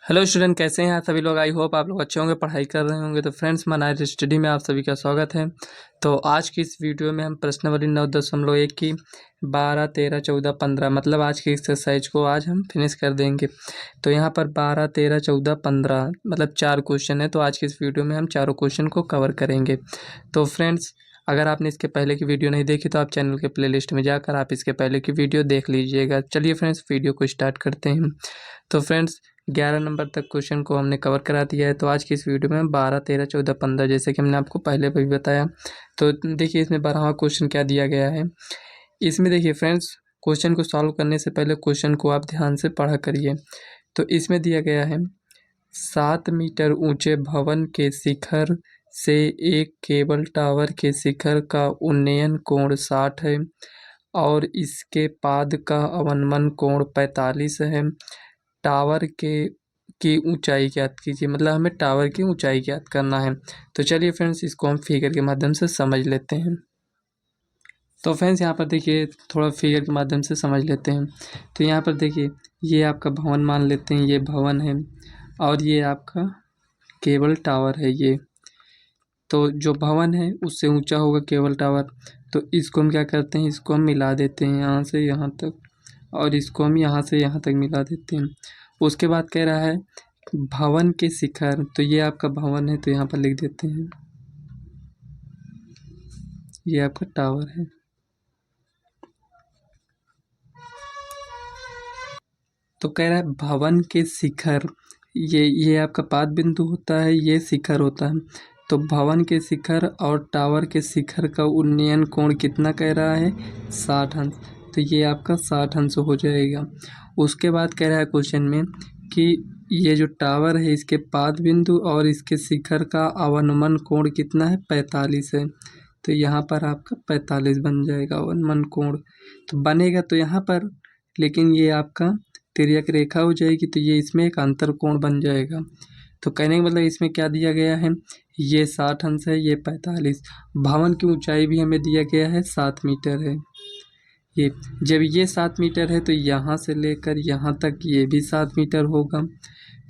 Hello student, कैसे हैं आप सभी लोग। आई होप आप लोग अच्छे होंगे, पढ़ाई कर रहे होंगे। तो फ्रेंड्स, मनायर स्टडी में आप सभी का स्वागत है। तो आज की इस वीडियो में हम प्रश्नावली 9.1 की 12, 13, 14, 15 मतलब आज की एक्सरसाइज को आज हम फिनिश कर देंगे। तो यहाँ पर 12, 13, 14, 15 मतलब 4 क्वेश्चन है। तो आज की इस वीडियो में हम चारों क्वेश्चन को कवर करेंगे। तो फ्रेंड्स, अगर आपने इसके पहले की वीडियो नहीं देखी तो आप चैनल के प्लेलिस्ट में जाकर आप इसके पहले की वीडियो देख लीजिएगा। चलिए फ्रेंड्स, वीडियो को स्टार्ट करते हैं। तो फ्रेंड्स, 11 नंबर तक क्वेश्चन को हमने कवर करा दिया है। तो आज की इस वीडियो में 12, 13, 14, 15 जैसे कि हमने आपको पहले भी बताया। तो देखिए इसमें 12वां क्वेश्चन क्या दिया गया है। इसमें देखिए फ्रेंड्स, क्वेश्चन को सॉल्व करने से पहले क्वेश्चन को आप ध्यान से पढ़ा करिए। तो इसमें दिया गया है 7 मीटर ऊंचे भवन के शिखर से एक केबल टावर के शिखर का उन्नयन कोण 60 है और इसके पाद का अवनमन कोण 45 है। टावर के की ऊंचाई ज्ञात कीजिए, मतलब हमें टावर की ऊंचाई ज्ञात करना है। तो चलिए फ्रेंड्स, इसको हम फिगर के माध्यम से समझ लेते हैं। तो फ्रेंड्स, यहाँ पर देखिए थोड़ा फिगर के माध्यम से समझ लेते हैं। तो यहाँ पर देखिए, ये आपका भवन मान लेते हैं, ये भवन है और ये आपका केबल टावर है। ये तो जो भवन है उससे ऊंचा होगा केबल टावर। तो इसको हम क्या करते हैं, इसको हम मिला देते हैं यहाँ से यहाँ तक, और इसको हम यहाँ से यहाँ तक मिला देते हैं। उसके बाद कह रहा है भवन के शिखर, तो ये आपका भवन है तो यहाँ पर लिख देते हैं, ये आपका टावर है। तो कह रहा है भवन के शिखर, ये आपका पाद बिंदु होता है, ये शिखर होता है। तो भवन के शिखर और टावर के शिखर का उन्नयन कोण कितना कह रहा है, 60 अंश। तो ये आपका 60 अंश हो जाएगा। उसके बाद कह रहा है क्वेश्चन में कि ये जो टावर है इसके पाद बिंदु और इसके शिखर का अवनमन कोण कितना है, 45 है। तो यहाँ पर आपका 45 बन जाएगा अवनमन कोण। तो बनेगा तो यहाँ पर, लेकिन ये आपका तिर्यक रेखा हो जाएगी तो ये इसमें एक अंतर कोण बन जाएगा। तो कहने का मतलब इसमें क्या दिया गया है, ये 60 अंश है, ये 45। भवन की ऊंचाई भी हमें दिया गया है 7 मीटर है। ये जब ये 7 मीटर है तो यहाँ से लेकर यहाँ तक ये भी 7 मीटर होगा।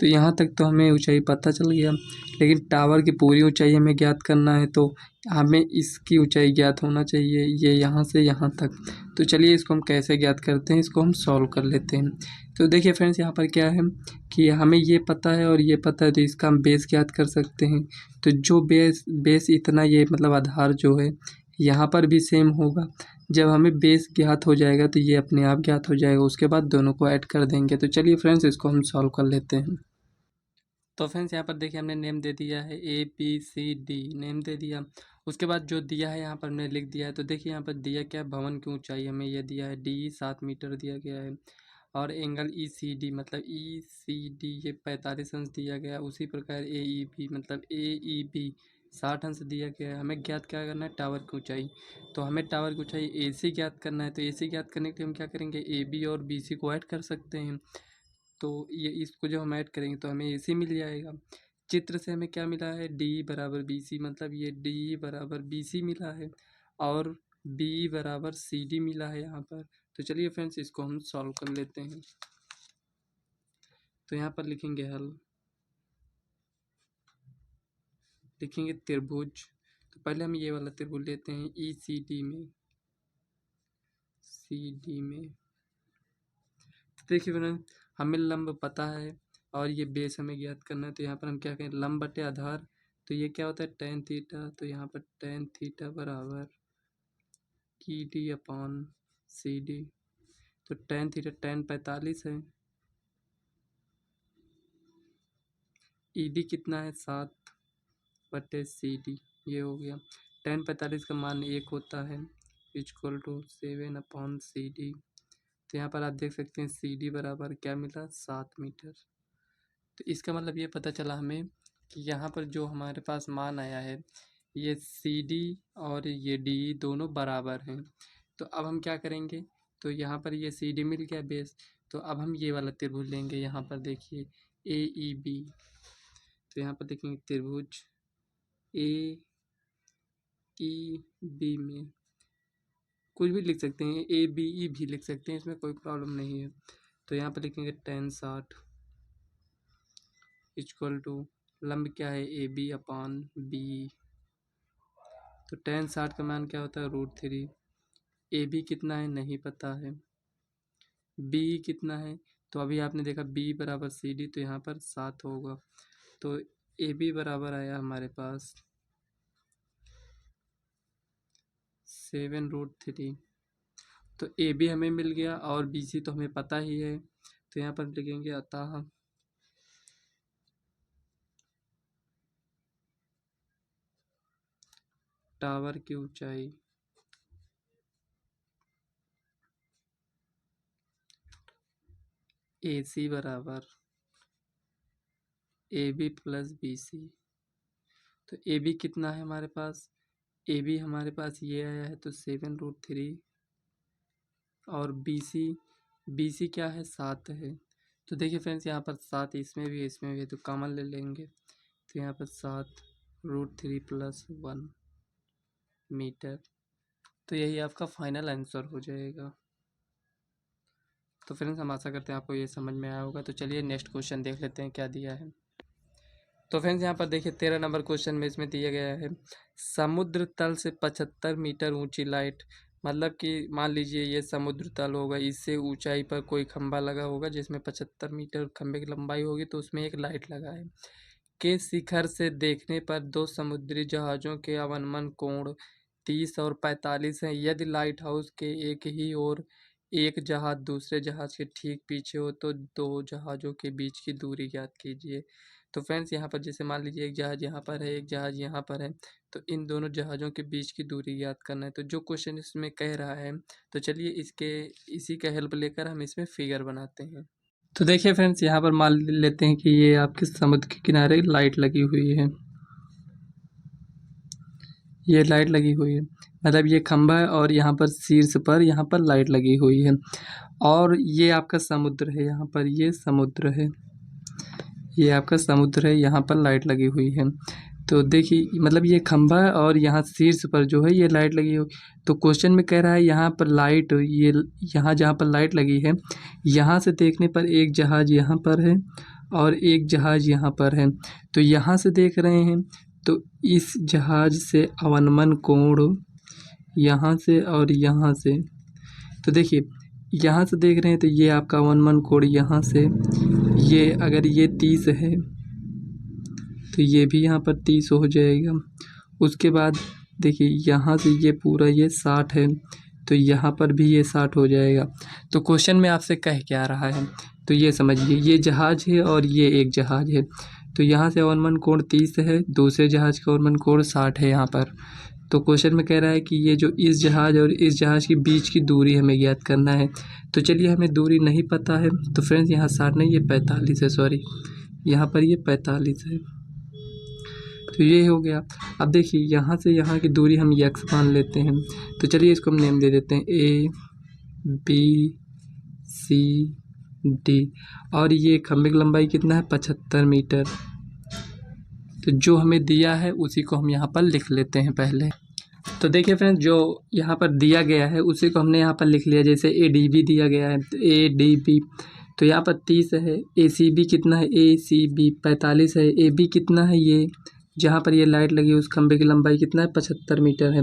तो यहाँ तक तो हमें ऊंचाई पता चल गया, लेकिन टावर की पूरी ऊंचाई हमें ज्ञात करना है तो हमें इसकी ऊंचाई ज्ञात होना चाहिए, ये यहाँ से यहाँ तक। तो चलिए इसको हम कैसे ज्ञात करते हैं, इसको हम सॉल्व कर लेते हैं। तो देखिए फ्रेंड्स, यहाँ पर क्या है कि हमें ये पता है और ये पता है, तो इसका हम बेस ज्ञात कर सकते हैं। तो जो बेस इतना, ये मतलब आधार जो है यहाँ पर भी सेम होगा। जब हमें बेस ज्ञात हो जाएगा तो ये अपने आप ज्ञात हो जाएगा, उसके बाद दोनों को ऐड कर देंगे। तो चलिए फ्रेंड्स, इसको हम सॉल्व कर लेते हैं। तो फ्रेंड्स, यहाँ पर देखिए हमने नेम दे दिया है ABCD, नेम दे दिया। उसके बाद जो दिया है यहाँ पर हमने लिख दिया है। तो देखिए यहाँ पर दिया क्या है, भवन की ऊंचाई हमें ये दिया है D 7 मीटर दिया गया है, और एंगल ECD मतलब ECD ये 45 अंश दिया गया है। उसी प्रकार AEB मतलब AEB 60 अंश दिया गया है। हमें ज्ञात क्या करना है, टावर की ऊंचाई। तो हमें टावर की ऊंचाई AC ज्ञात करना है। तो AC ज्ञात करने के लिए हम क्या करेंगे, AB और BC को ऐड कर सकते हैं। तो ये इसको जब हम ऐड करेंगे तो हमें AC मिल जाएगा। चित्र से हमें क्या मिला है, D बराबर BC, मतलब ये D बराबर BC मिला है और B बराबर CD मिला है यहाँ पर। तो चलिए फ्रेंड्स, इसको हम सॉल्व कर लेते हैं। तो यहाँ पर लिखेंगे हल, लिखेंगे त्रिभुज। तो पहले हम ये वाला त्रिभुज लेते हैं ECD में, CD में। तो देखिए फ्रेंड्स, हमें लंब पता है और ये बेस हमें ज्ञात करना है। तो यहाँ पर हम क्या करें, लंब बटे आधार। तो ये क्या होता है, tan थीटा। तो यहाँ पर tan थीटा बराबर ED अपॉन CD। तो tan थीटा, tan 45 है, ED कितना है 7 बटे CD, ये हो गया। tan 45 का मान 1 होता है, इक्वल टू 7 अपॉन CD। तो यहाँ पर आप देख सकते हैं CD बराबर क्या मिला, 7 मीटर। तो इसका मतलब ये पता चला हमें कि यहाँ पर जो हमारे पास मान आया है, ये CD और ये D दोनों बराबर हैं। तो अब हम क्या करेंगे, तो यहाँ पर ये CD मिल गया बेस। तो अब हम ये वाला त्रिभुज लेंगे, यहाँ पर देखिए AEB। तो यहाँ पर देखेंगे त्रिभुज AEB में कुछ भी लिख सकते हैं, ABE भी लिख सकते हैं, इसमें कोई प्रॉब्लम नहीं है। तो यहाँ पर लिखेंगे tan 60 इक्वल टू लंब क्या है ए बी अपॉन बी। तो tan 60 का मान क्या होता है √3। ए बी कितना है नहीं पता है, बी कितना है तो अभी आपने देखा बी बराबर सी डी, तो यहाँ पर 7 होगा। तो ए बी बराबर आया हमारे पास 7√3। तो ए बी हमें मिल गया और बी सी तो हमें पता ही है, तो यहाँ पर लिखेंगे अतः टावर की ऊंचाई ए सी बराबर A B plus B C. तो ए बी कितना है हमारे पास, ए बी हमारे पास ये आया है तो 7√3 और बी सी क्या है 7 है। तो देखिए फ्रेंड्स यहाँ पर 7 इसमें भी है इसमें भी है, तो कॉमन ले लेंगे। तो यहाँ पर 7√3 + 1 मीटर। तो यही आपका फाइनल आंसर हो जाएगा। तो फ्रेंड्स हम आशा करते हैं आपको ये समझ में आया होगा। तो चलिए नेक्स्ट क्वेश्चन देख लेते हैं क्या दिया है। तो फ्रेंड्स यहाँ पर देखिए 13 नंबर क्वेश्चन में इसमें दिया गया है समुद्र तल से 75 मीटर ऊंची लाइट। मतलब कि मान लीजिए ये समुद्र तल होगा, इससे ऊंचाई पर कोई खंभा लगा होगा जिसमें 75 मीटर खंभे की लंबाई होगी, तो उसमें एक लाइट लगा है। के शिखर से देखने पर दो समुद्री जहाज़ों के अवनमन कोण 30 और 45 हैं। यदि लाइट हाउस के एक ही ओर एक जहाज़ दूसरे जहाज़ के ठीक पीछे हो तो दो जहाज़ों के बीच की दूरी ज्ञात कीजिए। तो फ्रेंड्स यहाँ पर जैसे मान लीजिए एक जहाज़ यहाँ पर है, एक जहाज़ यहाँ पर है, तो इन दोनों जहाज़ों के बीच की दूरी ज्ञात करना है। तो जो क्वेश्चन इसमें कह रहा है, तो चलिए इसी का हेल्प लेकर हम इसमें फिगर बनाते हैं। तो देखिए फ्रेंड्स यहाँ पर मान लेते हैं कि ये आपके समुद्र के किनारे लाइट लगी हुई है, ये लाइट लगी हुई है, मतलब ये खंभा है और यहाँ पर शीर्ष पर यहाँ पर लाइट लगी हुई है। और ये आपका समुद्र है, यहाँ पर ये समुद्र है, ये आपका समुद्र है, यहाँ पर लाइट लगी हुई है। तो देखिए मतलब ये खंभा है और यहाँ शीर्ष पर जो है ये लाइट लगी हुई। तो क्वेश्चन में कह रहा है यहाँ पर लाइट, ये यहाँ जहाँ पर लाइट लगी है यहाँ से देखने पर एक जहाज़ यहाँ पर है और एक जहाज़ यहाँ पर है। तो यहाँ से देख रहे हैं तो इस जहाज़ से अवनमन कोण यहाँ से और यहाँ से, तो देखिए यहाँ से देख रहे हैं तो ये आपका अवनमन कोण यहाँ से, ये अगर ये 30 है तो ये भी यहाँ पर 30 हो जाएगा। उसके बाद देखिए यहाँ से ये पूरा ये 60 है तो यहाँ पर भी ये 60 हो जाएगा। तो क्वेश्चन में आपसे कह क्या रहा है, तो ये समझिए ये जहाज़ है और ये एक जहाज़ है, तो यहाँ से अवनमन कोण 30 है, दूसरे जहाज़ का अवनमन कोण 60 है यहाँ पर। तो क्वेश्चन में कह रहा है कि ये जो इस जहाज़ और इस जहाज़ के बीच की दूरी हमें ज्ञात करना है। तो चलिए हमें दूरी नहीं पता है, तो फ्रेंड्स यहाँ 60 नहीं ये 45 है, सॉरी यहाँ पर ये 45 है। तो ये हो गया। अब देखिए यहाँ से यहाँ की दूरी हम x मान लेते हैं, तो चलिए इसको हम नेम दे देते हैं A B C D। और ये खंभे की लंबाई कितना है 75 मीटर। तो जो हमें दिया है उसी को हम यहाँ पर लिख लेते हैं पहले। तो देखिए फ्रेंड्स जो यहाँ पर दिया गया है उसी को हमने यहाँ पर लिख लिया। जैसे ADB दिया गया है तो ADB, तो यहाँ पर 30 है। ACB कितना है ACB 45 है। AB कितना है ये जहाँ पर ये लाइट लगी उस खंभे की लंबाई कितना है 75 मीटर है।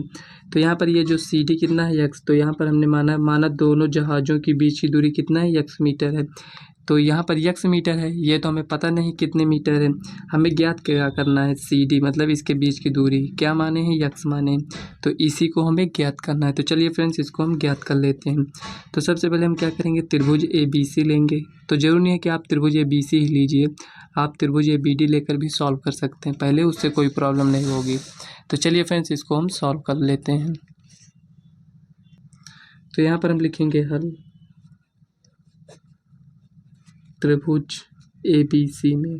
तो यहाँ पर ये जो CD कितना है x, तो यहाँ पर हमने माना दोनों जहाज़ों के बीच की दूरी कितना है x मीटर है। तो यहाँ पर x मीटर है, ये तो हमें पता नहीं कितने मीटर है, हमें ज्ञात क्या करना है CD मतलब इसके बीच की दूरी क्या माने हैं x माने, तो इसी को हमें ज्ञात करना है। तो चलिए फ्रेंड्स इसको हम ज्ञात कर लेते हैं। तो सबसे पहले हम क्या करेंगे त्रिभुज ABC लेंगे। तो जरूरी नहीं है कि आप त्रिभुज ABC ही लीजिए, आप त्रिभुज ABD लेकर भी सॉल्व कर सकते हैं, पहले उससे कोई प्रॉब्लम नहीं होगी। तो चलिए फ्रेंड्स इसको हम सॉल्व कर लेते हैं। तो यहाँ पर हम लिखेंगे हल त्रिभुज ABC में,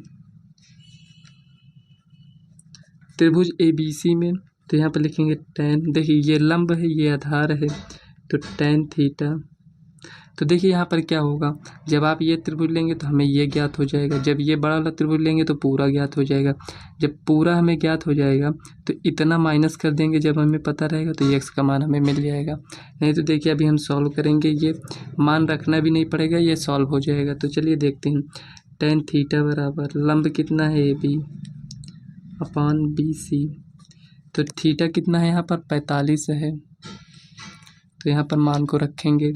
त्रिभुज ABC में तो यहाँ पर लिखेंगे tan, देखिए ये लंब है ये आधार है तो tan थीटा। तो देखिए यहाँ पर क्या होगा, जब आप ये त्रिभुज लेंगे तो हमें ये ज्ञात हो जाएगा, जब ये बड़ा वाला त्रिभुज लेंगे तो पूरा ज्ञात हो जाएगा। जब पूरा हमें ज्ञात हो जाएगा तो इतना माइनस कर देंगे, जब हमें पता रहेगा तो ये x का मान हमें मिल जाएगा। नहीं तो देखिए अभी हम सॉल्व करेंगे, ये मान रखना भी नहीं पड़ेगा, ये सॉल्व हो जाएगा। तो चलिए देखते हैं tan थीटा बराबर लंब कितना है AB अपान BC। तो थीटा कितना है यहाँ पर 45 है, तो यहाँ पर मान को रखेंगे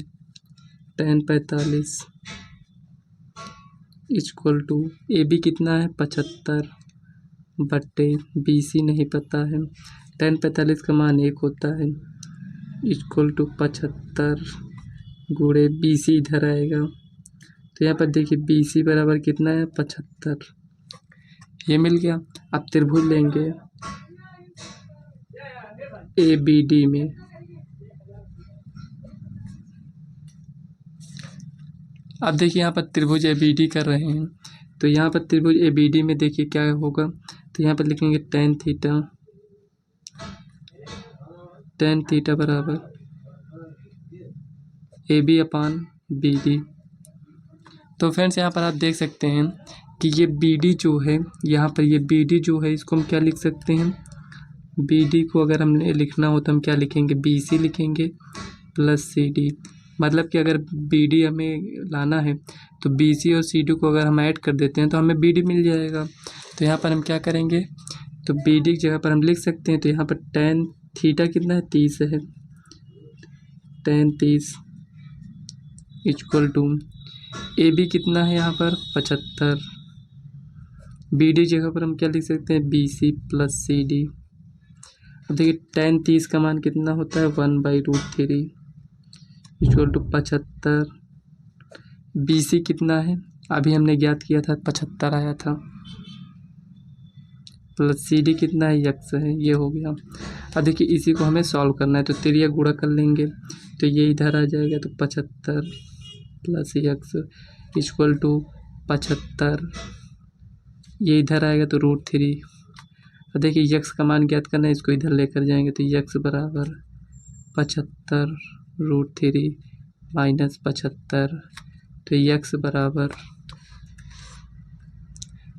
tan 45 इक्वल टू AB कितना है 75 बट्टे BC नहीं पता है, tan 45 का मान 1 होता है इक्वल टू 75 गुणे BC इधर आएगा। तो यहाँ पर देखिए BC बराबर कितना है 75, ये मिल गया। अब त्रिभुज लेंगे ABD में, अब देखिए यहाँ पर त्रिभुज ABD कर रहे हैं, तो यहाँ पर त्रिभुज ABD में देखिए क्या होगा। तो यहाँ पर लिखेंगे tan थीटा बराबर AB अपान BD। तो फ्रेंड्स यहाँ पर आप देख सकते हैं कि ये BD जो है, यहाँ पर ये BD जो है इसको हम क्या लिख सकते हैं, BD को अगर हमने लिखना हो तो हम क्या लिखेंगे BC लिखेंगे प्लस CD। मतलब कि अगर BD हमें लाना है तो BC और CD को अगर हम ऐड कर देते हैं तो हमें BD मिल जाएगा। तो यहाँ पर हम क्या करेंगे, तो BD की जगह पर हम लिख सकते हैं, तो यहाँ पर tan थीटा कितना है 30 है, tan 30 इक्वल टू AB कितना है यहाँ पर 75, BD जगह पर हम क्या लिख सकते हैं BC प्लस CD। अब देखिए tan 30 का मान कितना होता है 1/√3 इक्वल टू 75, BC कितना है अभी हमने ज्ञात किया था 75 आया था, प्लस CD कितना है x है, ये हो गया। अब देखिए इसी को हमें सॉल्व करना है, तो तिरिया गुणा कर लेंगे तो ये इधर आ जाएगा, तो 75 प्लस x इक्वल टू 75, ये इधर आएगा तो √3। अब देखिए x का मान ज्ञात करना है, इसको इधर लेकर जाएंगे तो x बराबर 75√3 माइनस 75, तो x बराबर,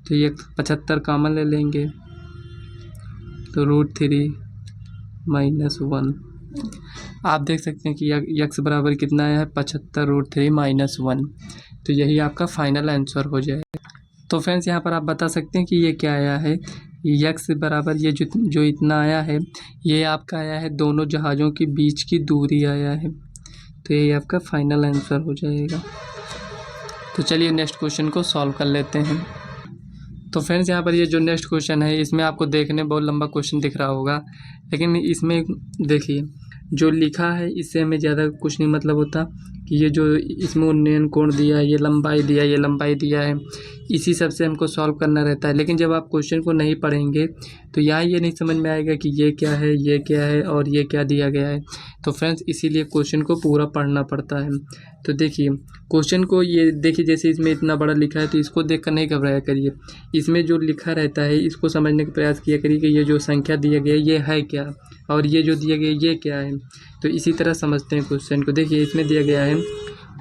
तो ये 75 कॉमन ले लेंगे तो √3 माइनस 1। आप देख सकते हैं कि x बराबर कितना आया है 75√3 माइनस 1। तो यही आपका फाइनल आंसर हो जाएगा। तो फ्रेंड्स यहाँ पर आप बता सकते हैं कि ये क्या आया है, x बराबर ये जो इतना आया है ये आपका आया है दोनों जहाज़ों के बीच की दूरी आया है। तो ये आपका फाइनल आंसर हो जाएगा। तो चलिए नेक्स्ट क्वेश्चन को सॉल्व कर लेते हैं। तो फ्रेंड्स यहाँ पर ये जो नेक्स्ट क्वेश्चन है इसमें आपको देखने बहुत लंबा क्वेश्चन दिख रहा होगा, लेकिन इसमें देखिए जो लिखा है इससे हमें ज़्यादा कुछ नहीं मतलब होता कि ये जो इसमें उन्नयन कोण दिया है, ये लंबाई दिया है, ये लंबाई दिया है, इसी सब से हमको सॉल्व करना रहता है। लेकिन जब आप क्वेश्चन को नहीं पढ़ेंगे तो यहाँ ये नहीं समझ में आएगा कि ये क्या है, ये क्या है और ये क्या दिया गया है। तो फ्रेंड्स इसीलिए क्वेश्चन को पूरा पढ़ना पड़ता है। तो देखिए क्वेश्चन को ये देखिए, जैसे इसमें इतना बड़ा लिखा है तो इसको देख कर नहीं घबराया करिए, इसमें जो लिखा रहता है इसको समझने का प्रयास किया करिए कि ये जो संख्या दिया गया ये है क्या और ये जो दिया गया ये क्या है। तो इसी तरह समझते हैं क्वेश्चन को। देखिए इसमें दिया गया है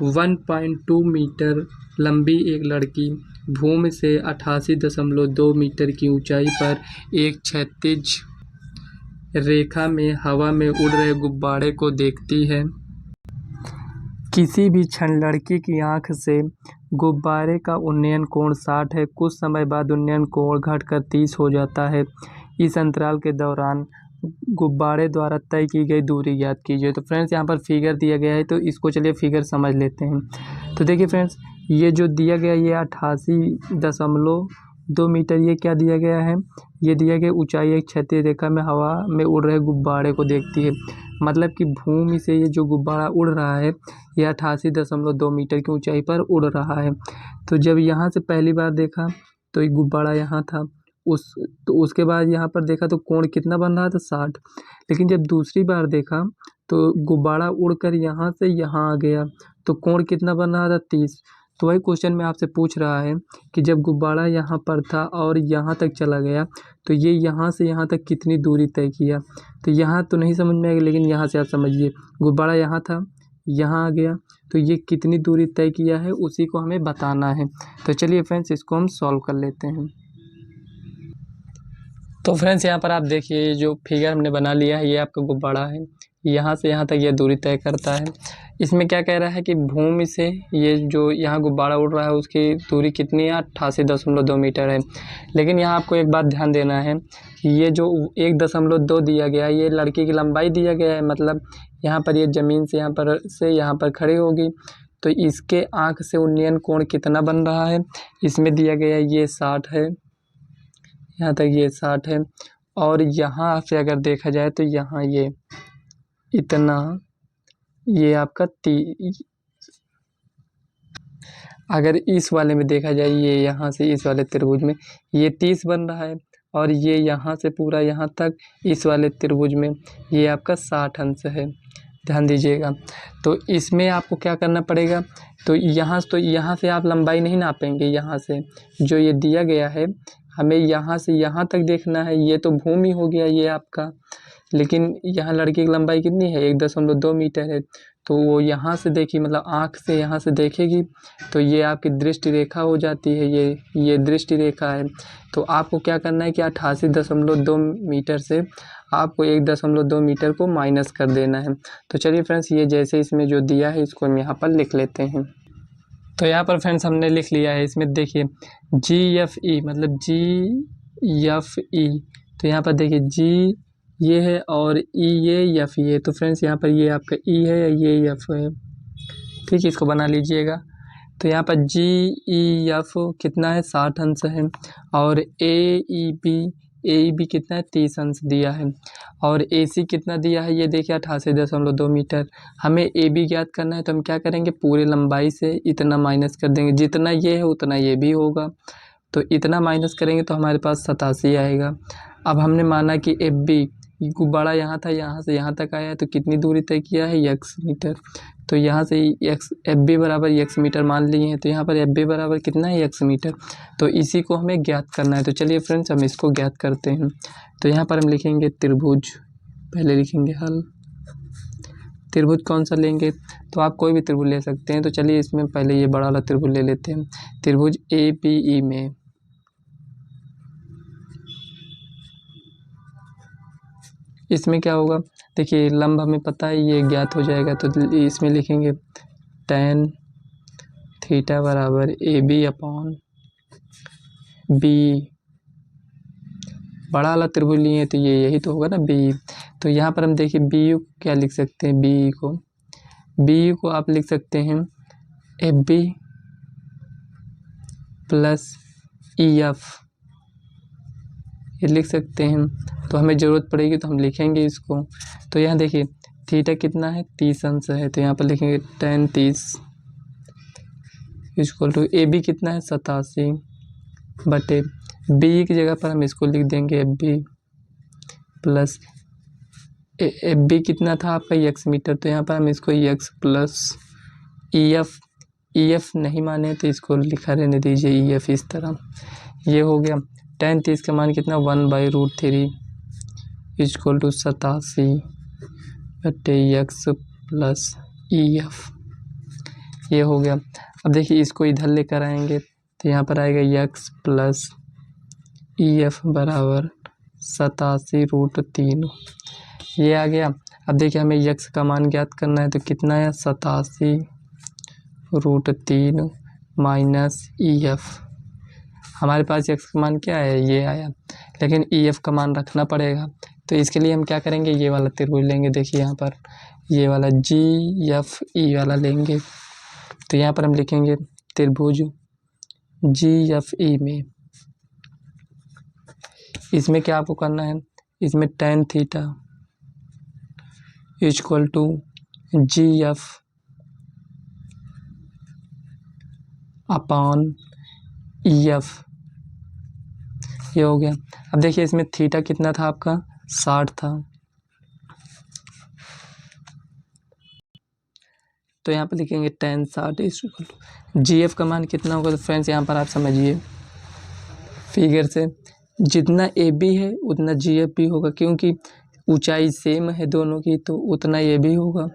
1.2 मीटर लंबी एक लड़की भूमि से 88.2 मीटर की ऊंचाई पर एक क्षैतिज रेखा में हवा में उड़ रहे गुब्बारे को देखती है। किसी भी क्षण लड़की की आंख से गुब्बारे का उन्नयन कोण 60 है। कुछ समय बाद उन्नयन कोण घटकर 30 हो जाता है। इस अंतराल के दौरान गुब्बारे द्वारा तय की गई दूरी ज्ञात कीजिए। तो फ्रेंड्स यहाँ पर फिगर दिया गया है, तो इसको चलिए फिगर समझ लेते हैं। तो देखिए फ्रेंड्स ये जो दिया गया ये 88.2 मीटर, ये क्या दिया गया है, ये दिया गया ऊंचाई एक क्षैतिज रेखा में हवा में उड़ रहे गुब्बारे को देखती है। मतलब कि भूमि से ये जो गुब्बारा उड़ रहा है ये 88.2 मीटर की ऊंचाई पर उड़ रहा है। तो जब यहाँ से पहली बार देखा तो ये गुब्बारा यहाँ था, तो उसके बाद यहाँ पर देखा तो कोण कितना बन रहा था 60। लेकिन जब दूसरी बार देखा तो गुब्बारा उड़कर यहाँ से यहाँ आ गया तो कोण कितना बन रहा था 30। तो वही क्वेश्चन में आपसे पूछ रहा है कि जब गुब्बारा यहाँ पर था और यहाँ तक चला गया तो ये यहाँ से यहाँ तक कितनी दूरी तय किया। तो यहाँ तो नहीं समझ में आएगा, लेकिन यहाँ से आप समझिए गुब्बारा यहाँ था, यहाँ आ गया, तो ये कितनी दूरी तय किया है उसी को हमें बताना है। तो चलिए फ्रेंड्स इसको हम सॉल्व कर लेते हैं। तो फ्रेंड्स यहाँ पर आप देखिए जो फिगर हमने बना लिया है ये आपका गुब्बारा है, यहाँ से यहाँ तक ये दूरी तय करता है। इसमें क्या कह रहा है कि भूमि से ये जो यहाँ गुब्बारा उड़ रहा है उसकी दूरी कितनी है, 88.2 मीटर है। लेकिन यहाँ आपको एक बात ध्यान देना है कि ये जो 1.2 दिया गया है ये लड़की की लंबाई दिया गया है, मतलब यहाँ पर ये ज़मीन से यहाँ पर खड़ी होगी तो इसके आँख से उन्नयन कोण कितना बन रहा है, इसमें दिया गया है ये 60 है, यहाँ तक ये 60 है। और यहाँ से अगर देखा जाए तो यहाँ ये इतना, ये आपका अगर इस वाले में देखा जाए ये यहाँ से इस वाले त्रिभुज में ये 30 बन रहा है और ये यहाँ से पूरा यहाँ तक इस वाले त्रिभुज में ये आपका 60 अंश है, ध्यान दीजिएगा। तो इसमें आपको क्या करना पड़ेगा, तो यहाँ से आप लंबाई नहीं नापेंगे, यहाँ से जो ये दिया गया है हमें यहाँ से यहाँ तक देखना है, ये तो भूमि हो गया ये आपका, लेकिन यहाँ लड़की की लंबाई कितनी है 1.2 मीटर है। तो वो यहाँ से देखिए, मतलब आँख से यहाँ से देखेगी तो ये आपकी दृष्टि रेखा हो जाती है, ये दृष्टि रेखा है। तो आपको क्या करना है कि 88.2 मीटर से आपको 1.2 मीटर को माइनस कर देना है। तो चलिए फ्रेंड्स, ये जैसे इसमें जो दिया है इसको हम यहाँ पर लिख लेते हैं। तो यहाँ पर फ्रेंड्स हमने लिख लिया है, इसमें देखिए GFE मतलब GFE, तो यहाँ पर देखिए G ये है और E ये F ये, तो फ्रेंड्स यहाँ पर ये आपका E है, ये F है, ठीक है, इसको बना लीजिएगा। तो यहाँ पर GEF कितना है 60 अंश है और AEB कितना है 30 अंश दिया है और AC कितना दिया है ये देखिए 88.2 मीटर। हमें AB ज्ञात करना है तो हम क्या करेंगे, पूरे लंबाई से इतना माइनस कर देंगे, जितना ये है उतना ये भी होगा, तो इतना माइनस करेंगे तो हमारे पास 87 आएगा। अब हमने माना कि FB गुब्बारा यहाँ था, यहाँ से यहाँ तक आया है तो कितनी दूरी तय किया है x मीटर, तो यहाँ से FB बराबर x मीटर मान लिए हैं, तो यहाँ पर FB बराबर कितना है x मीटर, तो इसी को हमें ज्ञात करना है। तो चलिए फ्रेंड्स हम इसको ज्ञात करते हैं। तो यहाँ पर हम लिखेंगे त्रिभुज, पहले लिखेंगे हल। त्रिभुज कौन सा लेंगे, तो आप कोई भी त्रिभुज ले सकते हैं। तो चलिए इसमें पहले ये बड़ा वाला त्रिभुज ले लेते हैं। त्रिभुज APE में इसमें क्या होगा, देखिए लंब हमें पता है ये ज्ञात हो जाएगा, तो इसमें लिखेंगे tan थीटा बराबर AB अपॉन B, बड़ा वाला त्रिभुज लिए तो ये यही तो होगा ना B। तो यहाँ पर हम देखिए BU क्या लिख सकते हैं, BU को आप लिख सकते हैं FB प्लस EF, ये लिख सकते हैं। तो हमें ज़रूरत पड़ेगी तो हम लिखेंगे इसको। तो यहाँ देखिए थीटा कितना है 30 अंश है, तो यहाँ पर लिखेंगे tan 30 इक्वल टू AB कितना है 87 बटे B की जगह पर हम इसको लिख देंगे FB प्लस FB कितना था आपका x मीटर, तो यहाँ पर हम इसको x प्लस EF नहीं माने तो इसको लिखा रहने दीजिए EF इस तरह, ये हो गया। tan 30 का मान कितना 1/√3 इक्वल टू 87 बटे x प्लस EF, ये हो गया। अब देखिए इसको इधर लेकर आएंगे तो यहाँ पर आएगा x प्लस EF बराबर 87√3, ये आ गया। अब देखिए हमें x का मान ज्ञात करना है तो कितना है 87√3 माइनस EF, हमारे पास x का मान क्या है ये आया, लेकिन EF का मान रखना पड़ेगा। तो इसके लिए हम क्या करेंगे, ये वाला त्रिभुज लेंगे, देखिए यहाँ पर ये वाला GFE वाला लेंगे। तो यहाँ पर हम लिखेंगे त्रिभुज GFE में, इसमें क्या आपको करना है, इसमें tan theta equal to GF upon EF, ये हो गया। अब देखिए इसमें थीटा कितना था आपका 60 था, तो यहाँ पर लिखेंगे tan 60 इक्वल टू GF का मान कितना होगा। तो फ्रेंड्स यहाँ पर आप समझिए फिगर से, जितना AB है उतना GF भी होगा, क्योंकि ऊंचाई सेम है दोनों की तो उतना ये भी होगा।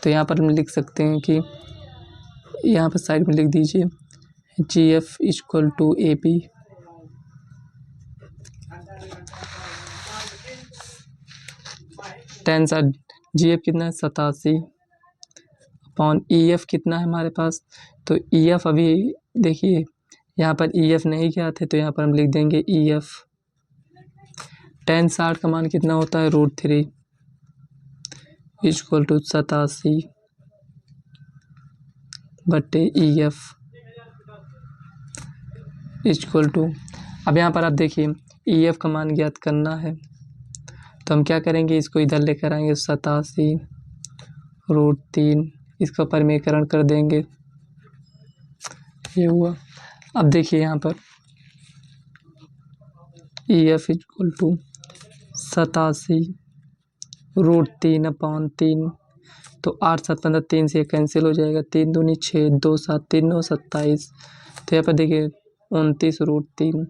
तो यहाँ पर हम लिख सकते हैं कि यहाँ पर साइड में लिख दीजिए GF equal to AB tan G F कितना है 87 अपॉन ई एफ कितना है हमारे पास, तो ई एफ अभी देखिए यहाँ पर ई एफ नहीं क्या थे, तो यहाँ पर हम लिख देंगे ई एफ tan 60 का मान कितना होता है √3 इक्वल टू 87 बटे ई एफ इक्वल टू, अब यहाँ पर आप देखिए ई एफ का मान ज्ञात करना है, तो हम क्या करेंगे, इसको इधर लेकर आएंगे 87 √3, इसका परिमेयकरण कर देंगे, ये हुआ। अब देखिए यहाँ पर E F equal to 87 √3 upon 3, तो 8 7 15 3 से कैंसिल हो जाएगा, 3 दूनी 6 2 7 3 9 27, तो यहाँ पर देखिए 29 √3,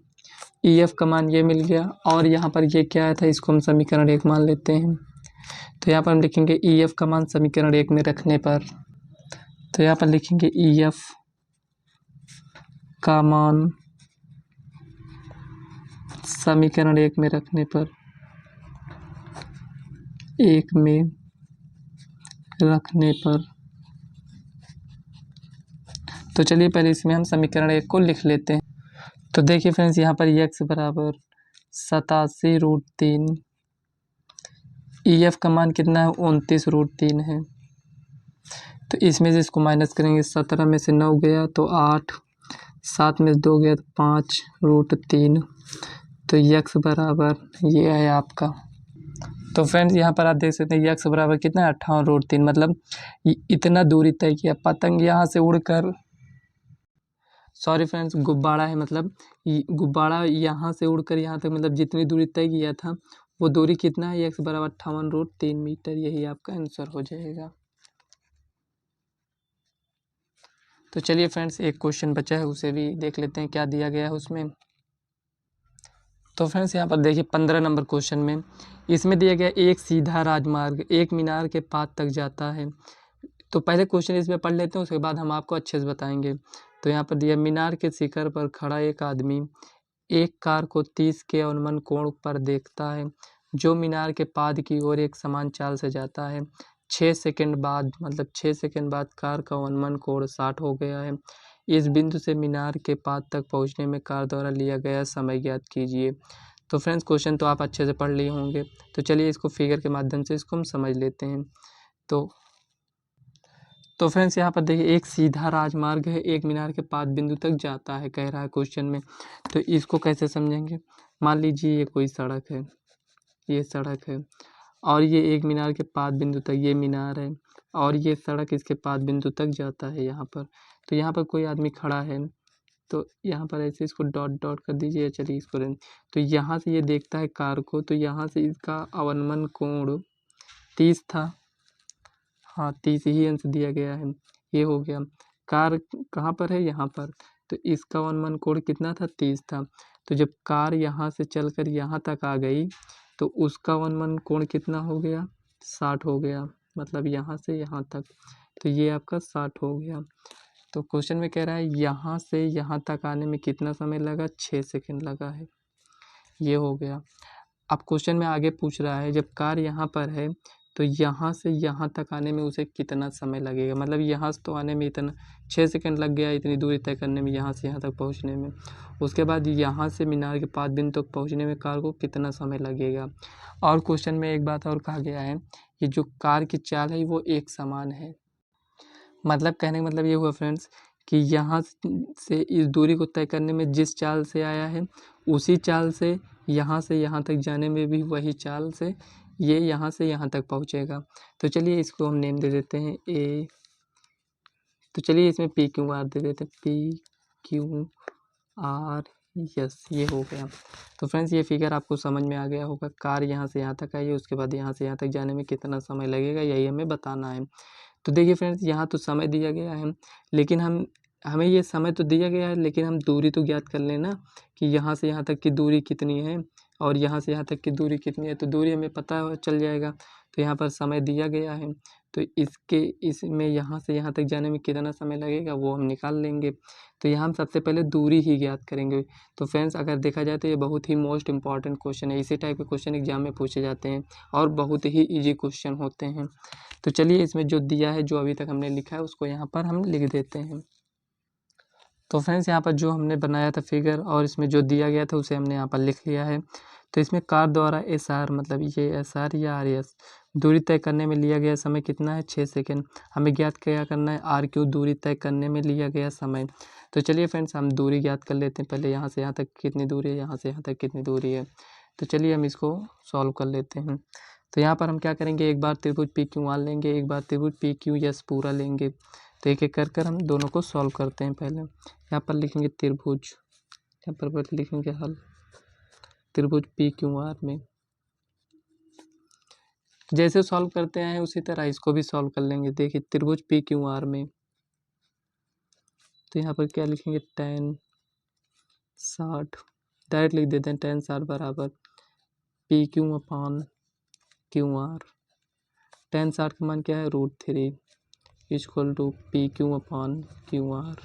ई एफ का मान ये मिल गया। और यहाँ पर ये क्या आया था, इसको हम समीकरण 1 मान लेते हैं, तो यहाँ पर हम लिखेंगे ई एफ का मान समीकरण 1 में रखने पर, तो यहाँ पर लिखेंगे ई एफ का मान समीकरण 1 में रखने पर, 1 में रखने पर, तो चलिए पहले इसमें हम समीकरण 1 को लिख लेते हैं। तो देखिए फ्रेंड्स यहाँ पर x बराबर 87 √3, ई एफ का मान कितना है 29 √3 है, तो इसमें से इसको माइनस करेंगे, 17 में से 9 गया तो 8, 7 में से 2 गया तो 5 √3, तो x बराबर ये है आपका। तो फ्रेंड्स यहाँ पर आप देख सकते हैं x बराबर कितना है 58 √3, मतलब इतना दूरी तय किया। पतंग यहाँ से उड़कर, सॉरी फ्रेंड्स गुब्बारा है, मतलब गुब्बारा यहाँ से उड़कर यहाँ तक, मतलब जितनी दूरी तय किया था वो दूरी कितना है, x बराबर 58 √3 मीटर, यही आपका आंसर हो जाएगा। तो चलिए फ्रेंड्स एक क्वेश्चन बचा है, उसे भी देख लेते हैं क्या दिया गया है उसमें। तो फ्रेंड्स यहाँ पर देखिए 15 नंबर क्वेश्चन में इसमें दिया गया एक सीधा राजमार्ग एक मीनार के पास तक जाता है। तो पहले क्वेश्चन इसमें पढ़ लेते हैं, उसके बाद हम आपको अच्छे से बताएंगे। तो यहाँ पर दिया मीनार के शिखर पर खड़ा एक आदमी एक कार को 30 के अवनमन कोण पर देखता है, जो मीनार के पाद की ओर एक समान चाल से जाता है। 6 सेकंड बाद, मतलब 6 सेकंड बाद कार का अवनमन कोण 60 हो गया है। इस बिंदु से मीनार के पाद तक पहुँचने में कार द्वारा लिया गया समय ज्ञात कीजिए। तो फ्रेंड्स क्वेश्चन तो आप अच्छे से पढ़ लिए होंगे, तो चलिए इसको फिगर के माध्यम से इसको हम समझ लेते हैं। तो फ्रेंड्स यहाँ पर देखिए एक सीधा राजमार्ग है, एक मीनार के पाद बिंदु तक जाता है कह रहा है क्वेश्चन में। तो इसको कैसे समझेंगे, मान लीजिए ये कोई सड़क है, ये सड़क है और ये एक मीनार के पाद बिंदु तक, ये मीनार है और ये सड़क इसके पाद बिंदु तक जाता है यहाँ पर। तो यहाँ पर कोई आदमी खड़ा है, तो यहाँ पर ऐसे इसको डॉट डॉट कर दीजिए, चलिए इसको तो यहाँ से ये देखता है कार को, तो यहाँ से इसका अवनमन कोण 30 था, हाँ 30 ही अंश दिया गया है, ये हो गया। कार कहाँ पर है, यहाँ पर, तो इसका अवनमन कोण कितना था 30 था। तो जब कार यहाँ से चलकर यहाँ तक आ गई तो उसका अवनमन कोण कितना हो गया 60 हो गया, मतलब यहाँ से यहाँ तक, तो ये आपका 60 हो गया। तो क्वेश्चन में कह रहा है यहाँ से यहाँ तक आने में कितना समय लगा, 6 सेकंड लगा है, ये हो गया। अब क्वेश्चन में आगे पूछ रहा है जब कार यहाँ पर है तो यहाँ से यहाँ तक आने में उसे कितना समय लगेगा, मतलब यहाँ से तो आने में इतना 6 सेकंड लग गया, इतनी दूरी तय करने में, यहाँ से यहाँ तक पहुँचने में। उसके बाद यहाँ से मीनार के पाद बिंदु तक पहुँचने में कार को कितना समय लगेगा। और क्वेश्चन में एक बात और कहा गया है कि जो कार की चाल है वो एक समान है, मतलब कहने का मतलब ये हुआ फ्रेंड्स कि यहाँ से इस दूरी को तय करने में जिस चाल से आया है उसी चाल से यहाँ तक जाने में भी वही चाल से ये यहाँ से यहाँ तक पहुँचेगा। तो चलिए इसको हम नेम दे देते हैं ए, तो चलिए इसमें पी क्यू आर दे देते हैं, पी क्यू आर यस, ये हो गया। तो फ्रेंड्स ये फिगर आपको समझ में आ गया होगा, कार यहाँ से यहाँ तक आई है, उसके बाद यहाँ से यहाँ तक जाने में कितना समय लगेगा, यही हमें बताना है। तो देखिए फ्रेंड्स यहाँ तो समय दिया गया है, लेकिन हमें ये समय तो दिया गया है, लेकिन हम दूरी तो ज्ञात कर लेना कि यहाँ से यहाँ तक की दूरी कितनी है और यहाँ से यहाँ तक की दूरी कितनी है, तो दूरी हमें पता चल जाएगा। तो यहाँ पर समय दिया गया है, तो इसमें यहाँ से यहाँ तक जाने में कितना समय लगेगा वो हम निकाल लेंगे। तो यहाँ हम सबसे पहले दूरी ही ज्ञात करेंगे। तो फ्रेंड्स, अगर देखा जाए तो ये बहुत ही मोस्ट इंपॉर्टेंट क्वेश्चन है। इसी टाइप के क्वेश्चन एग्जाम में पूछे जाते हैं और बहुत ही ईजी क्वेश्चन होते हैं। तो चलिए, इसमें जो दिया है, जो अभी तक हमने लिखा है, उसको यहाँ पर हम लिख देते हैं। तो फ्रेंड्स, यहाँ पर जो हमने बनाया था फिगर और इसमें जो दिया गया था उसे हमने यहाँ पर लिख लिया है। तो इसमें कार द्वारा SR, मतलब ये SR या RS दूरी तय करने में लिया गया समय कितना है? 6 सेकेंड। हमें ज्ञात क्या करना है? RQ दूरी तय करने में लिया गया समय। तो चलिए फ्रेंड्स, हम दूरी ज्ञात कर लेते हैं। पहले यहाँ से यहाँ तक कितनी दूरी है, यहाँ से यहाँ तक कितनी दूरी है। तो चलिए हम इसको सॉल्व कर लेते हैं। तो यहाँ पर हम क्या करेंगे, एक बार त्रिभुज PQR लेंगे, एक बार त्रिभुज PQS पूरा लेंगे। तो एक एक कर हम दोनों को सॉल्व करते हैं। पहले यहाँ पर लिखेंगे त्रिभुज, यहाँ पर लिखेंगे हल त्रिभुज PQR में। जैसे सॉल्व करते हैं उसी तरह इसको भी सॉल्व कर लेंगे। देखिए त्रिभुज PQR में, तो यहाँ पर क्या लिखेंगे, tan 60, डायरेक्ट लिख देते हैं tan 60 बराबर PQ अपान QR। tan 60 का मान क्या है? √3 equal to PQ upon QR।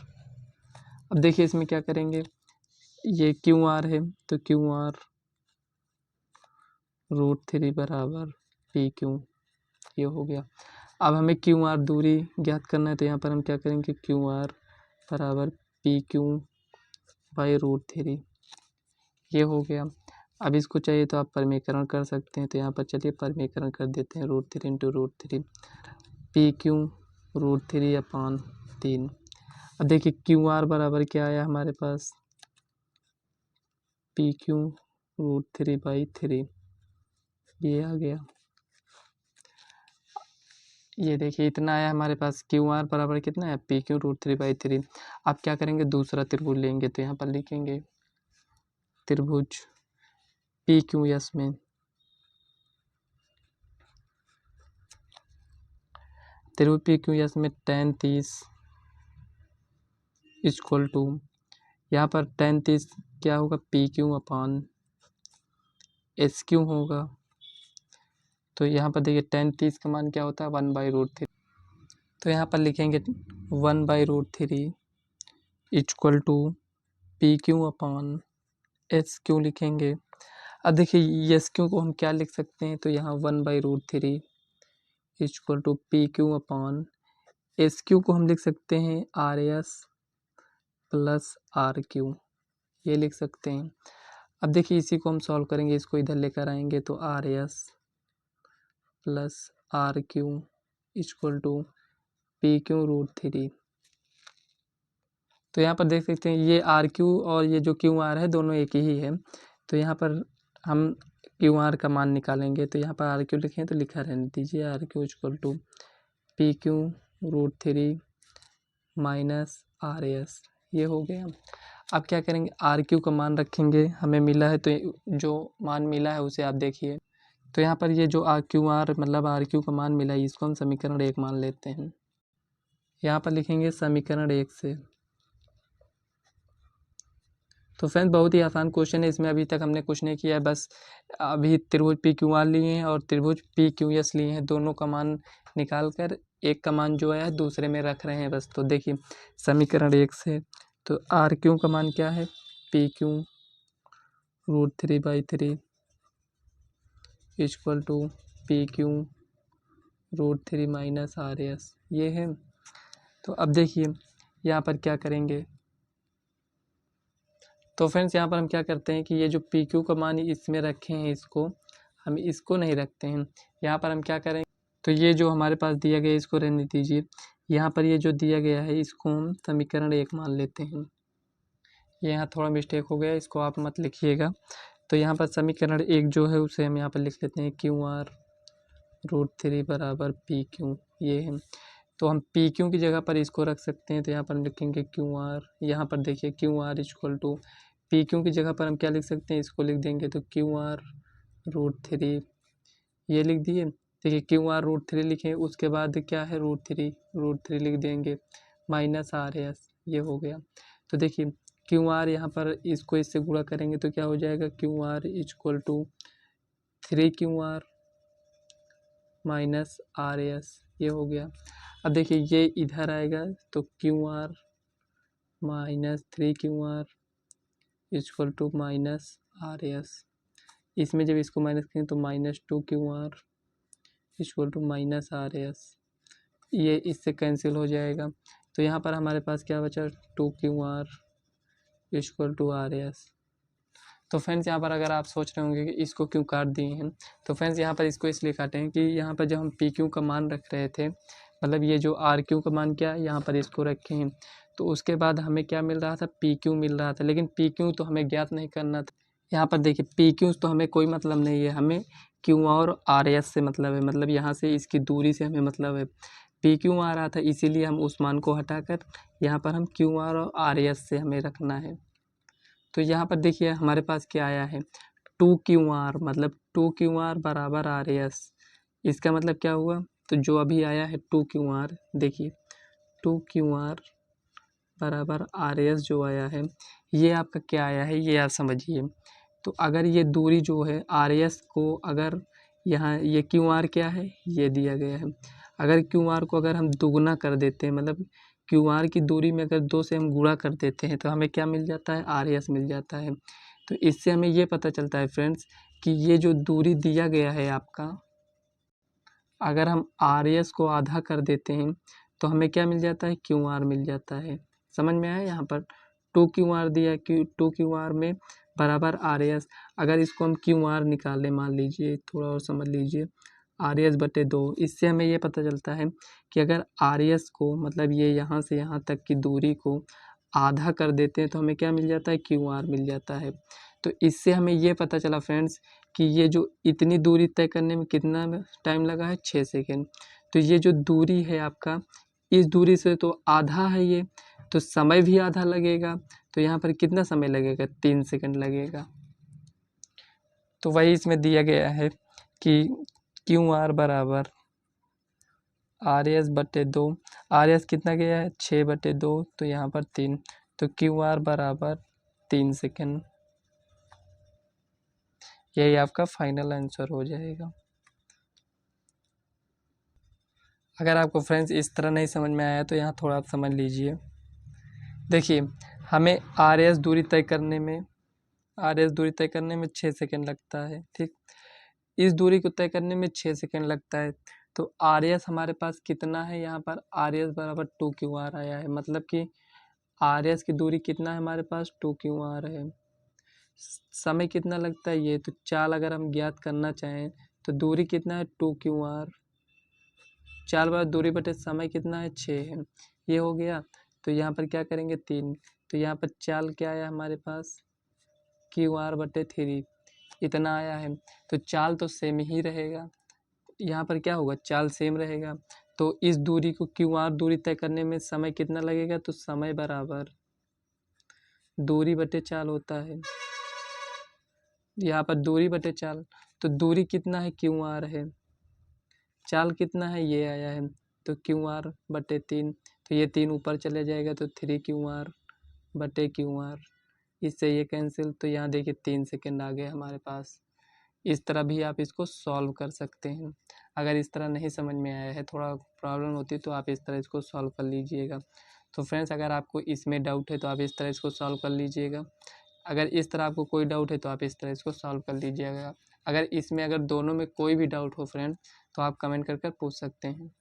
अब देखिए इसमें क्या करेंगे, ये QR है तो QR √3 बराबर PQ, ये हो गया। अब हमें QR दूरी ज्ञात करना है, तो यहाँ पर हम क्या करेंगे, QR बराबर PQ बाई √3, ये हो गया। अब इसको चाहिए तो आप परिमेयकरण कर सकते हैं। तो यहाँ पर चलिए परिमेयकरण कर देते हैं। √3 इंटू √3 PQ √3 अपान 3। अब देखिए QR बराबर क्या आया हमारे पास, PQ √3 बाई 3, ये आ गया। ये देखिए इतना आया हमारे पास। QR बराबर कितना है, PQ √3 बाई 3। अब क्या करेंगे, दूसरा त्रिभुज लेंगे। तो यहाँ पर लिखेंगे त्रिभुज PQS में, त्रिभुज PQS में tan 30 इक्वल टू, यहाँ पर tan 30 क्या होगा, PQ अपान SQ होगा। तो यहाँ पर देखिए tan 30 का मान क्या होता है, 1/√3। तो यहाँ पर लिखेंगे 1/√3 equal to PQ upon SQ लिखेंगे। अब देखिए SQ को हम क्या लिख सकते हैं, तो यहाँ 1/√3 equal to PQ upon SQ को हम लिख सकते हैं RS प्लस RQ, ये लिख सकते हैं। अब देखिए इसी को हम सॉल्व करेंगे, इसको इधर लेकर आएंगे तो RS plus RQ equal to PQ √3। तो यहाँ पर देख सकते हैं ये RQ और ये जो QR है दोनों एक ही है। तो यहाँ पर हम QR का मान निकालेंगे। तो यहाँ पर RQ लिखें तो लिखा रहने दीजिए, RQ equal to PQ √3 minus RS, ये हो गया। अब क्या करेंगे, RQ का मान रखेंगे, हमें मिला है तो जो मान मिला है उसे आप देखिए। तो यहाँ पर ये जो QR मतलब RQ का मान मिला है, इसको हम समीकरण 1 मान लेते हैं। यहाँ पर लिखेंगे समीकरण 1 से। तो फ्रेंड्स, बहुत ही आसान क्वेश्चन है, इसमें अभी तक हमने कुछ नहीं किया है, बस अभी त्रिभुज PQR लिए हैं और त्रिभुज PQS लिए हैं, दोनों का मान निकाल कर एक का मान जो है दूसरे में रख रहे हैं बस। तो देखिए समीकरण 1 से, तो RQ का मान क्या है, PQ √3/3 equal to PQ √3 minus RS, ये है। तो अब देखिए यहाँ पर क्या करेंगे, तो फ्रेंड्स यहाँ पर हम क्या करते हैं कि ये जो PQ का मान इसमें रखे हैं, इसको हम इसको नहीं रखते हैं। यहाँ पर हम क्या करें, तो ये जो हमारे पास दिया गया है इसको रहने दीजिए। यहाँ पर ये जो दिया गया है इसको हम समीकरण 1 मान लेते हैं। ये यहाँ थोड़ा मिस्टेक हो गया, इसको आप मत लिखिएगा। तो यहाँ पर समीकरण 1 जो है उसे हम यहाँ पर लिख लेते हैं QR √3 बराबर PQ, ये है। तो हम PQ की जगह पर इसको रख सकते हैं। तो यहाँ पर हम लिखेंगे QR, यहाँ पर देखिए QR इक्वल टू PQ की जगह पर हम क्या लिख सकते हैं, इसको लिख देंगे तो QR √3, ये लिख दिए। देखिए QR √3 लिखें, उसके बाद क्या है √3 लिख देंगे माइनस RS, ये हो गया। तो देखिए QR यहाँ पर इसको इससे गुणा करेंगे तो क्या हो जाएगा, QR equal to 3QR minus R S, ये हो गया। अब देखिए ये इधर आएगा तो Q R minus 3QR equal to minus R S. इसमें जब इसको माइनस करें तो -2QR equal to minus R S, ये इससे कैंसिल हो जाएगा। तो यहाँ पर हमारे पास क्या बचा, 2QR equal to R S. तो फ्रेंड्स यहाँ पर अगर आप सोच रहे होंगे कि इसको क्यों काट दिए हैं, तो फ्रेंड्स यहाँ पर इसको इसलिए काटे हैं कि यहाँ पर जब हम पी क्यू का मान रख रहे थे, मतलब ये जो आर क्यू का मान क्या है, यहाँ पर इसको रखे हैं, तो उसके बाद हमें क्या मिल रहा था, पी क्यू मिल रहा था। लेकिन पी क्यू तो हमें ज्ञात नहीं करना था। यहाँ पर देखिए पी क्यू तो हमें कोई मतलब नहीं है, हमें क्यू और आर एस से मतलब है, मतलब यहाँ से इसकी दूरी से हमें मतलब है। पी क्यू आ रहा था इसीलिए हम उस मान को हटाकर यहाँ पर हम क्यू आर एस से हमें रखना है। तो यहाँ पर देखिए हमारे पास क्या आया है, 2QR, मतलब 2QR बराबर आर एस। इसका मतलब क्या हुआ, तो जो अभी आया है 2QR, देखिए 2QR बराबर आर एस जो आया है, ये आपका क्या आया है, ये आप समझिए। तो अगर ये दूरी जो है आर एस को, अगर यहाँ ये क्यू आर क्या है, ये दिया गया है, अगर क्यू आर को अगर हम दुगना कर देते हैं, मतलब क्यू आर की दूरी में अगर 2 से हम गुणा कर देते हैं तो हमें क्या मिल जाता है, आर एस मिल जाता है। तो इससे हमें ये पता चलता है फ्रेंड्स कि ये जो दूरी दिया गया है आपका, अगर हम आर एस को आधा कर देते हैं तो हमें क्या मिल जाता है, क्यू आर मिल जाता है। समझ में आया, यहाँ पर 2QR दिया, 2QR में बराबर आर एस। अगर इसको हम क्यू आर निकालें, मान लीजिए, थोड़ा और समझ लीजिए, आर एस बटे 2, इससे हमें ये पता चलता है कि अगर आर एस को, मतलब ये यहाँ से यहाँ तक की दूरी को आधा कर देते हैं तो हमें क्या मिल जाता है, क्यू आर मिल जाता है। तो इससे हमें ये पता चला फ्रेंड्स कि ये जो इतनी दूरी तय करने में कितना टाइम लगा है, 6 सेकेंड। तो ये जो दूरी है आपका, इस दूरी से तो आधा है ये, तो समय भी आधा लगेगा। तो यहाँ पर कितना समय लगेगा, 3 सेकंड लगेगा। तो वही इसमें दिया गया है कि क्यू आर बराबर आर एस बटे 2, आर एस कितना गया है, 6/2, तो यहाँ पर 3, तो क्यू आर बराबर 3 सेकंड। यही आपका फाइनल आंसर हो जाएगा। अगर आपको फ्रेंड्स इस तरह नहीं समझ में आया तो यहाँ थोड़ा आप समझ लीजिए। देखिए हमें आर एस दूरी तय करने में 6 सेकंड लगता है, ठीक। इस दूरी को तय करने में 6 सेकंड लगता है। तो आर एस हमारे पास कितना है, यहाँ पर आर एस बराबर 2QR आया है, मतलब कि आर एस की दूरी कितना है हमारे पास, 2QR है। समय कितना लगता है, ये तो चाल अगर हम ज्ञात करना चाहें तो दूरी कितना है, 2QR, चाल बराबर दूरी बटे समय कितना है, 6 है, ये हो गया। तो यहाँ पर क्या करेंगे, 3, तो यहाँ पर चाल क्या आया हमारे पास, QR/3, इतना आया है। तो चाल तो सेम ही रहेगा, यहाँ पर क्या होगा, चाल सेम रहेगा। तो इस दूरी को QR दूरी तय करने में समय कितना लगेगा, तो समय बराबर दूरी बटे चाल होता है। यहाँ पर दूरी बटे चाल, तो दूरी कितना है, QR है, चाल कितना है, ये आया है, तो QR/3, तो ये 3 ऊपर चले जाएगा तो 3QR/QR, इससे ये कैंसिल। तो यहाँ देखिए 3 सेकंड आ गए हमारे पास। इस तरह भी आप इसको सॉल्व कर सकते हैं। अगर इस तरह नहीं समझ में आया है, थोड़ा प्रॉब्लम होती है, तो आप इस तरह इसको सॉल्व कर लीजिएगा। तो फ्रेंड्स अगर आपको इसमें डाउट है तो आप इस तरह इसको सॉल्व कर लीजिएगा। अगर इस तरह आपको कोई डाउट है तो आप इस तरह इसको सॉल्व कर लीजिएगा। अगर दोनों में कोई भी डाउट हो फ्रेंड, तो आप कमेंट कर पूछ सकते हैं।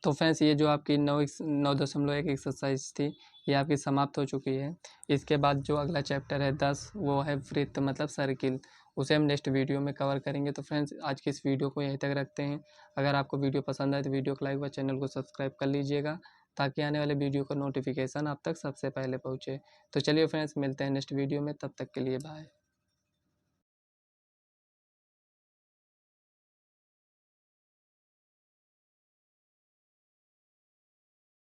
तो फ्रेंड्स ये जो आपकी 9.1 एक्सरसाइज थी, ये आपकी समाप्त हो चुकी है। इसके बाद जो अगला चैप्टर है 10, वो है वृत्त मतलब सर्किल, उसे हम नेक्स्ट वीडियो में कवर करेंगे। तो फ्रेंड्स आज की इस वीडियो को यहीं तक रखते हैं। अगर आपको वीडियो पसंद आए तो वीडियो को लाइक व चैनल को सब्सक्राइब कर लीजिएगा, ताकि आने वाले वीडियो का नोटिफिकेशन आप तक सबसे पहले पहुँचे। तो चलिए फ्रेंड्स मिलते हैं नेक्स्ट वीडियो में, तब तक के लिए बाय।